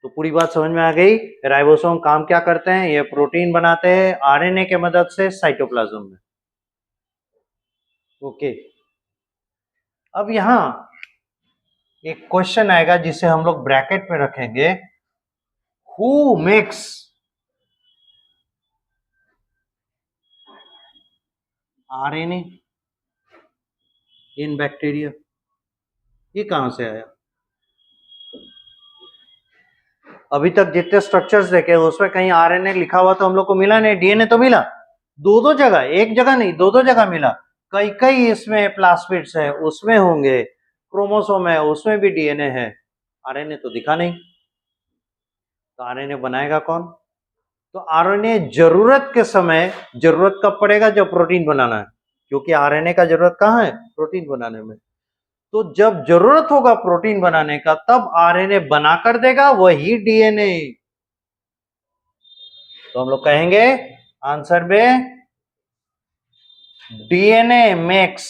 तो पूरी बात समझ में आ गई। राइबोसोम काम क्या करते हैं? ये प्रोटीन बनाते हैं आरएनए के मदद से साइटोप्लाज्म में। ओके। अब यहां एक क्वेश्चन आएगा जिसे हम लोग ब्रैकेट में रखेंगे। Who makes RNA in bacteria? ये कहां से आया? अभी तक जितने स्ट्रक्चर्स देखे उसमें कहीं आरएनए लिखा हुआ तो हम लोग को मिला नहीं। डीएनए तो मिला दो दो जगह, एक जगह नहीं, दो दो जगह मिला। कई कई इसमें प्लास्मिड्स है, उसमें होंगे, क्रोमोसोम है उसमें भी डीएनए है। आरएनए तो दिखा नहीं। तो आरएनए बनाएगा कौन? तो आरएनए जरूरत के समय, जरूरत कब पड़ेगा? जब प्रोटीन बनाना है, क्योंकि आरएनए का जरूरत कहां है? प्रोटीन बनाने में। तो जब जरूरत होगा प्रोटीन बनाने का तब आरएनए बना कर देगा, वही डीएनए। तो हम लोग कहेंगे आंसर में डीएनए मेक्स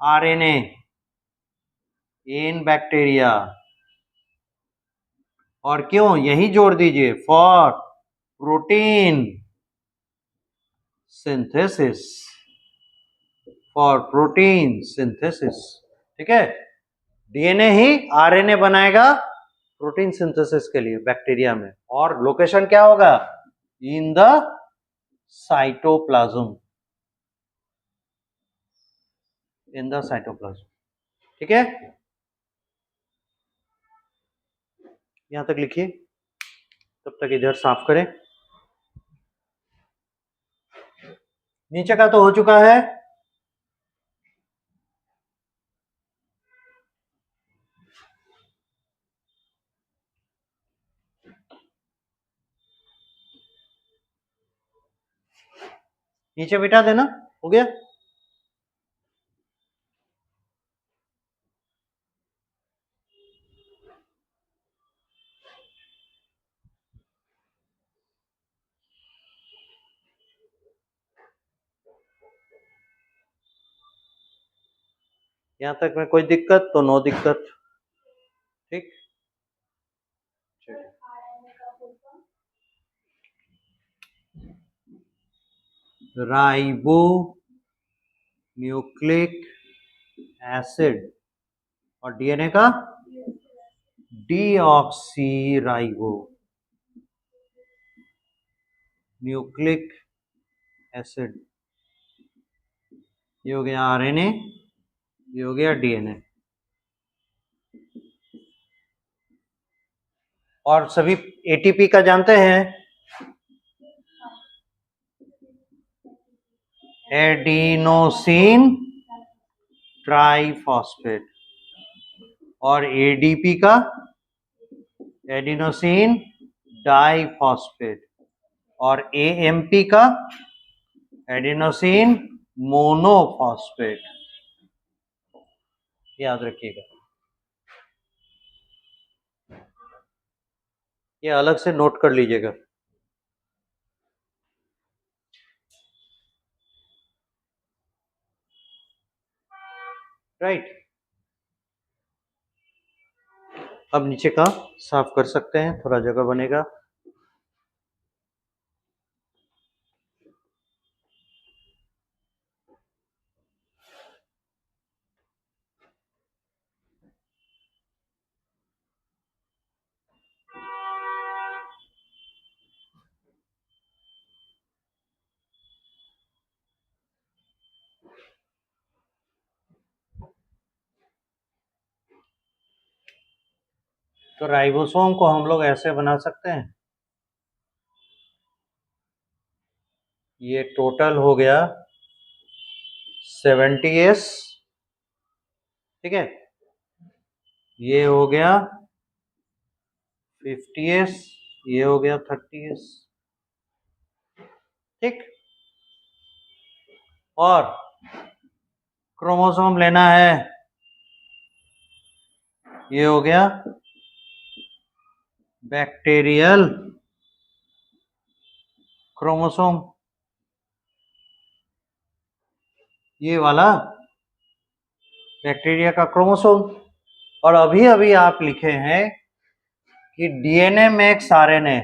आरएनए इन बैक्टीरिया। और क्यों? यही जोड़ दीजिए, for protein synthesis. For protein synthesis. ठीक है। डीएनए ही आरएनए बनाएगा प्रोटीन सिंथेसिस के लिए बैक्टीरिया में। और लोकेशन क्या होगा? In the cytoplasm. In the cytoplasm. ठीक है। यहां तक लिखिए, तब तक इधर साफ करें। नीचे का तो हो चुका है। नीचे बिठा देना, हो गया। यहां तक में कोई दिक्कत तो नो दिक्कत। ठीक। राइबो न्यूक्लिक एसिड और डीएनए का डीऑक्सी राइबो न्यूक्लिक एसिड। ये हो गया आरएनए, ये हो गया डीएनए। और सभी एटीपी का जानते हैं, एडिनोसिन ट्राइफॉस्फेट। और एडीपी का एडिनोसिन डाइफॉस्फेट। और एएमपी का एडिनोसिन मोनोफॉस्फेट। याद रखिएगा, ये अलग से नोट कर लीजिएगा। राइट। अब नीचे का साफ कर सकते हैं, थोड़ा जगह बनेगा। तो राइबोसोम को हम लोग ऐसे बना सकते हैं, ये टोटल हो गया 70s, ठीक है, ये हो गया 50s, ये हो गया 30s, ठीक। और क्रोमोसोम लेना है, ये हो गया बैक्टीरियल क्रोमोसोम, ये वाला बैक्टीरिया का क्रोमोसोम। और अभी अभी आप लिखे हैं कि डीएनए मेक्स आरएनए,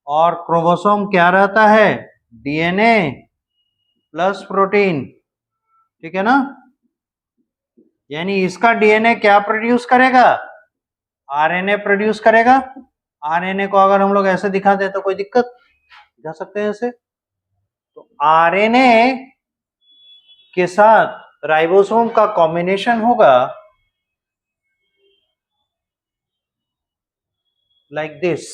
और क्रोमोसोम क्या रहता है, डीएनए प्लस प्रोटीन, ठीक है ना। यानी इसका डीएनए क्या प्रोड्यूस करेगा, आरएनए प्रोड्यूस करेगा। आरएनए को अगर हम लोग ऐसे दिखा दें तो कोई दिक्कत, दिखा सकते हैं ऐसे। तो आरएनए के साथ राइबोसोम का कॉम्बिनेशन होगा लाइक दिस,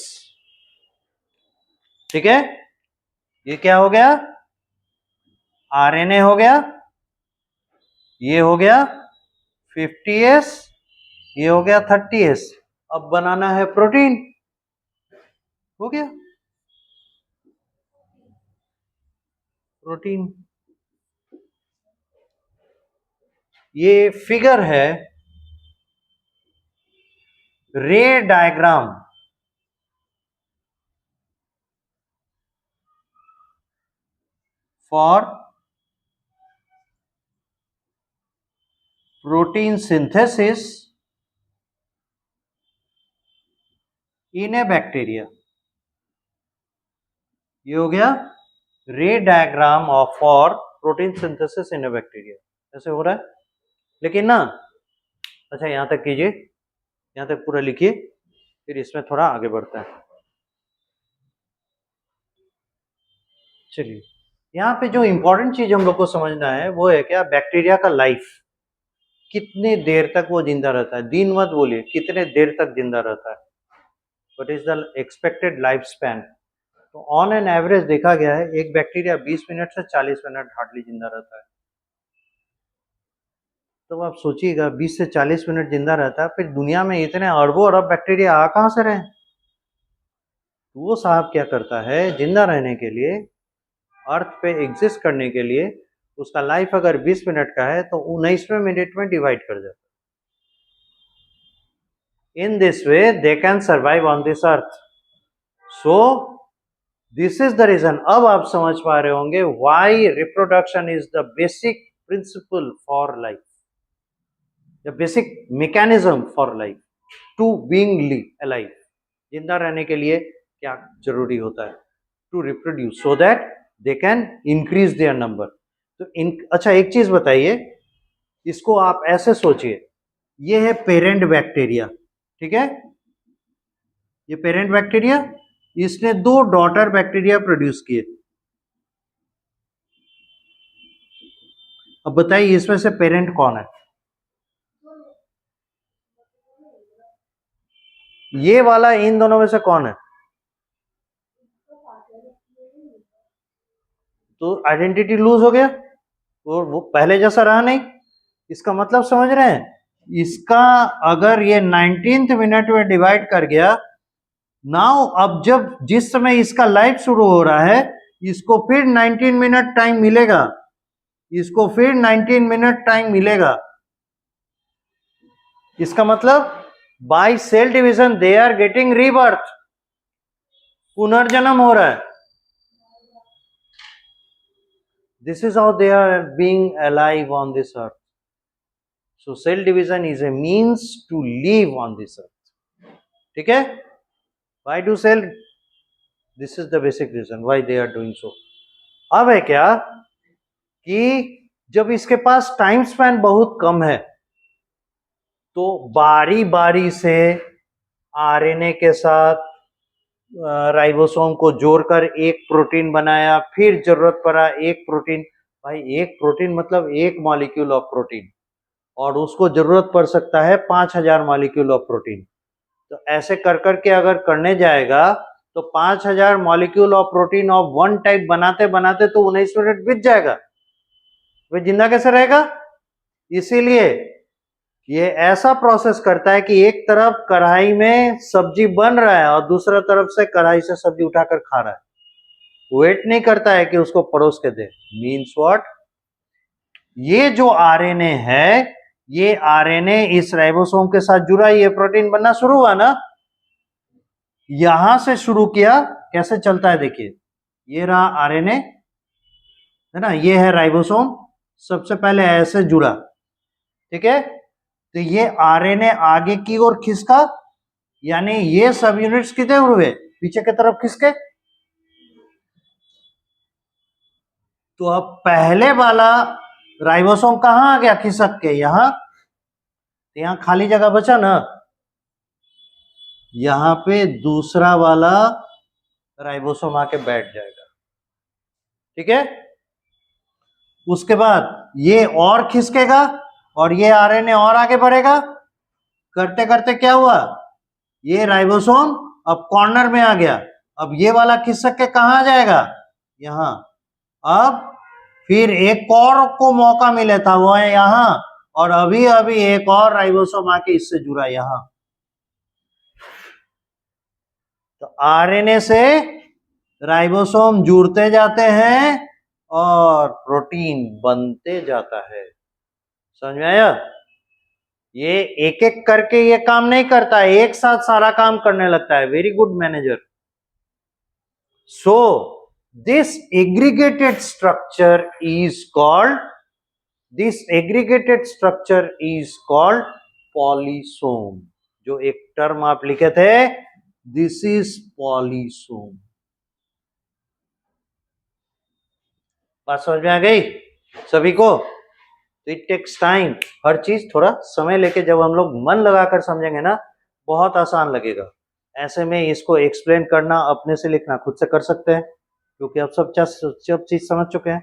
ठीक है। ये क्या हो गया, आरएनए हो गया, ये हो गया 50s, ये हो गया 30s। अब बनाना है प्रोटीन, हो गया प्रोटीन। ये फिगर है रे diagram for protein synthesis in A bacteria. ये हो गया रे diagram of for protein synthesis in A bacteria, ऐसे हो रहा है। लेकिन ना, अच्छा यहां तक कीजिए, यहां तक पूरा लिखिए, फिर इसमें थोड़ा आगे बढ़ता है। चलिए, यहाँ पे जो इंपॉर्टेंट चीज हम लोग को समझना है वो है क्या, बैक्टीरिया का लाइफ, कितने देर तक वो जिंदा रहता है। दिन मत बोलिए, कितने देर तक जिंदा रहता है, what is the expected life span. तो ऑन एन एवरेज देखा गया है एक बैक्टीरिया 20 मिनट से 40 मिनट हार्डली जिंदा रहता है। तो आप सोचिएगा 20 से 40 मिनट जिंदा रहता है, फिर दुनिया में इतने अरबों अरब बैक्टीरिया आ कहाँ से रहे। वो साहब क्या करता है, जिंदा रहने के लिए, अर्थ पे एग्जिस्ट करने के लिए, उसका लाइफ अगर 20 मिनट का है तो 19वें मिनट में डिवाइड कर देता है। In this way they can survive on this earth. So this is the reason, अब आप समझ पा रहे होंगे why reproduction is the basic principle for life, the basic mechanism for life, to being alive. जिंदा रहने के लिए क्या जरूरी होता है, to reproduce so that they can increase their number. तो अच्छा एक चीज बताइए, इसको आप ऐसे सोचिए, ये है पेरेंट बैक्टीरिया, ठीक है, ये पेरेंट बैक्टीरिया, इसने 2 डॉटर बैक्टीरिया प्रोड्यूस किए। अब बताइए इसमें से पेरेंट कौन है, ये वाला इन दोनों में से कौन है। तो आइडेंटिटी लूज हो गया, और वो पहले जैसा रहा नहीं। इसका मतलब समझ रहे हैं, इसका अगर ये 19th मिनट में डिवाइड कर गया, नाउ अब जब जिस समय इसका लाइफ शुरू हो रहा है, इसको फिर 19 मिनट टाइम मिलेगा, इसको फिर 19 मिनट टाइम मिलेगा। इसका मतलब by cell division they are getting rebirth, पुनर्जन्म हो रहा है। This is how they are being alive on this earth. So cell division is a means to live on this earth, ठीक है। Why do cell? This is the basic reason why they are doing so. अब है क्या कि जब इसके पास time span बहुत कम है, तो बारी बारी से आरएनए के साथ राइबोसोम को जोड़कर एक प्रोटीन बनाया, फिर जरूरत पड़ा एक प्रोटीन। भाई एक प्रोटीन मतलब एक मॉलिक्यूल ऑफ प्रोटीन, और उसको जरूरत पड़ सकता है 5000 मॉलिक्यूल ऑफ प्रोटीन। तो ऐसे कर करके अगर करने जाएगा तो 5000 molecule of protein of one type बनाते बनाते तो 19 मिनट बीत जाएगा, वे जिंदा कैसे रहेगा? इसीलिए ये ऐसा प्रोसेस करता है कि एक तरफ कढ़ाई में सब्जी बन रहा है और दूसरा तरफ से कढ़ाई से सब्जी उठाकर खा रहा है, वेट नहीं करता है कि उसको परोस के दे। Means what? ये जो आरएनए है, ये आरएनए इस राइबोसोम के साथ जुड़ा, ये प्रोटीन बनना शुरू हुआ ना, यहां से शुरू किया। कैसे चलता है देखिए, ये रहा आरएनए है ना, ये है राइबोसोम, सबसे पहले ऐसे जुड़ा, ठीक है। तो ये आरएनए आगे की ओर खिसका, यानी ये सब यूनिट्स कितने हुए? पीछे की तरफ खिसके। तो अब पहले वाला राइबोसोम कहां आ गया खिसक के? यहां। तो यहां खाली जगह बचा ना, यहां पे दूसरा वाला राइबोसोम आके बैठ जाएगा, ठीक है। उसके बाद ये और खिसकेगा और ये आरएनए और आगे बढ़ेगा। करते करते क्या हुआ, ये राइबोसोम अब कॉर्नर में आ गया। अब ये वाला खिसक के कहां आ जाएगा? यहां। अब फिर एक और को मौका मिले था, वो है यहां, और अभी अभी एक और राइबोसोम आके इससे जुड़ा यहां। तो आरएनए से राइबोसोम जुड़ते जाते हैं और प्रोटीन बनते जाता है। समझ में आया? ये एक एक करके ये काम नहीं करता है, एक साथ सारा काम करने लगता है। Very good manager. So this aggregated structure is called polysome. जो एक टर्म आप लिखे थे, दिस इज पॉलीसोम। बात समझ में आ गई सभी को? इट टेक्स टाइम, हर चीज थोड़ा समय लेके जब हम लोग मन लगाकर समझेंगे ना, बहुत आसान लगेगा। ऐसे में इसको एक्सप्लेन करना, अपने से लिखना खुद से कर सकते हैं, क्योंकि अब सब चीज समझ चुके हैं।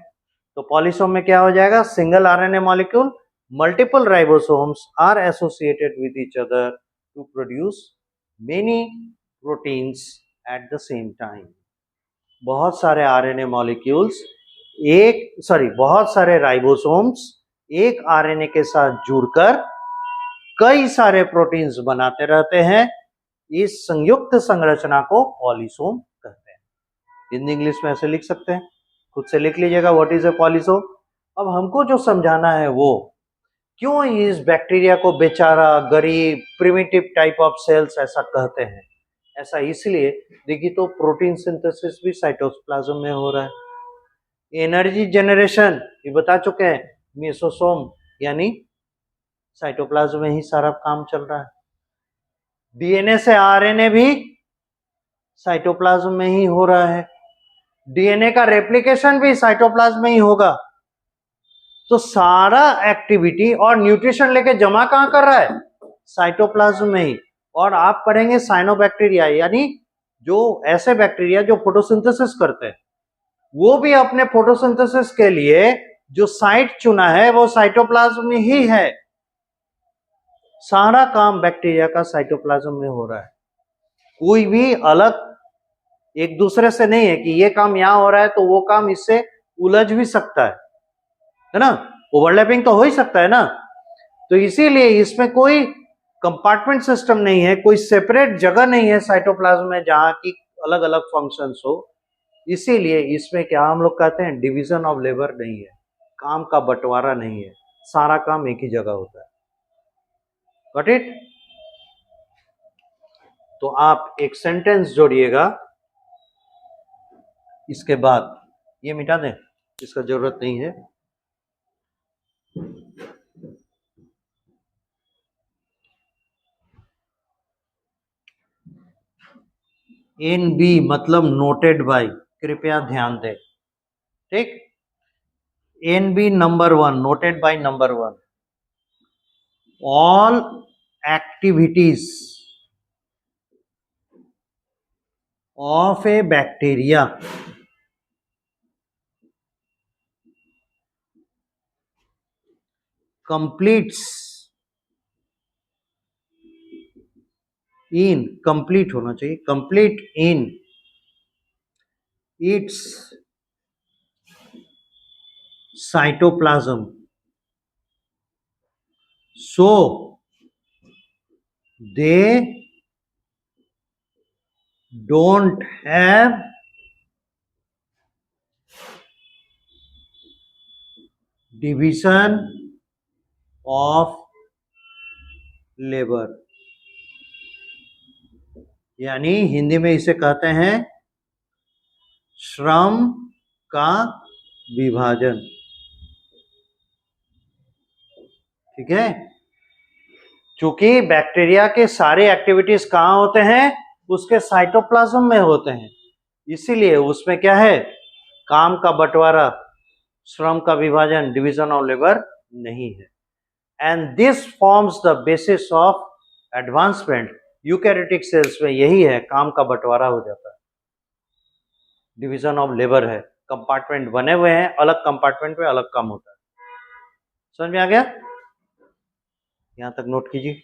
तो पॉलीसोम में क्या हो जाएगा? Single RNA molecule, multiple ribosomes are associated with each other to produce many proteins at the same time. बहुत सारे आरएनए मॉलिक्यूल्स बहुत सारे राइबोसोम्स एक आरएनए के साथ जुड़कर कई सारे प्रोटीन्स बनाते रहते हैं। इस संयुक्त संरचना को पॉलीसोम कहते हैं। हिंदी इंग्लिश में ऐसे लिख सकते हैं, खुद से लिख लीजिएगा व्हाट इज ए पॉलीसोम। अब हमको जो समझाना है वो, क्यों इस बैक्टीरिया को बेचारा गरीब प्रिमिटिव टाइप ऑफ सेल्स ऐसा कहते हैं? ऐसा इसलिए, देखिए तो प्रोटीन सिंथेसिस भी साइटोप्लाज्म में हो रहा है। एनर्जी जनरेशन ये बता चुके हैं, मेसोसोम यानी साइटोप्लाज्म में ही सारा काम चल रहा है। डीएनए से आरएनए भी साइटोप्लाज्म में ही हो रहा है। डीएनए का रेप्लिकेशन भी साइटोप्लाज्म में ही होगा। तो सारा एक्टिविटी और न्यूट्रिशन लेके जमा कहां कर रहा है? साइटोप्लाज्म में ही। और आप पढ़ेंगे साइनोबैक्टीरिया, यानी जो ऐसे बैक्टीरिया जो फोटोसिंथेसिस करते हैं, वो भी अपने फोटोसिंथेसिस के लिए जो साइट चुना है वो साइटोप्लाज्म में ही है। सारा काम बैक्टीरिया का साइटोप्लाज्म में हो रहा है, कोई भी अलग एक दूसरे से नहीं है कि ये काम यहां हो रहा है तो वो काम इससे उलझ भी सकता है ना, ओवरलैपिंग तो हो ही सकता है ना। तो इसीलिए इसमें कोई कंपार्टमेंट सिस्टम नहीं है, कोई सेपरेट जगह नहीं है साइटोप्लाज्म में जहां की अलग अलग फंक्शंस हो। इसीलिए इसमें क्या हम लोग कहते हैं, डिवीजन ऑफ लेबर नहीं है, काम का बंटवारा नहीं है, सारा काम एक ही जगह होता है। Got it? तो आप एक सेंटेंस जोड़िएगा इसके बाद, ये मिटा दें, इसका जरूरत नहीं है। एन बी मतलब नोटेड बाय, कृपया ध्यान दें, ठीक। N B number 1, noted by number 1, all activities of a bacteria completes in complete होना चाहिए, complete in its cytoplasm, so they don't have division of labor, यानी हिंदी में इसे कहते हैं श्रम का विभाजन। ठीक है, क्योंकि बैक्टीरिया के सारे एक्टिविटीज कहाँ होते हैं, उसके साइटोप्लाज्म में होते हैं, इसीलिए उसमें क्या है, काम का बंटवारा, श्रम का विभाजन, डिवीजन ऑफ लेबर नहीं है। And this forms the basis of advancement. Eukaryotic cells में यही है, काम का बंटवारा हो जाता है, डिवीजन ऑफ लेबर है, कंपार्टमेंट बने हुए हैं, अलग कंपार्टमेंट में अलग काम होता है। समझ में आ गया? यहां तक नोट कीजिए।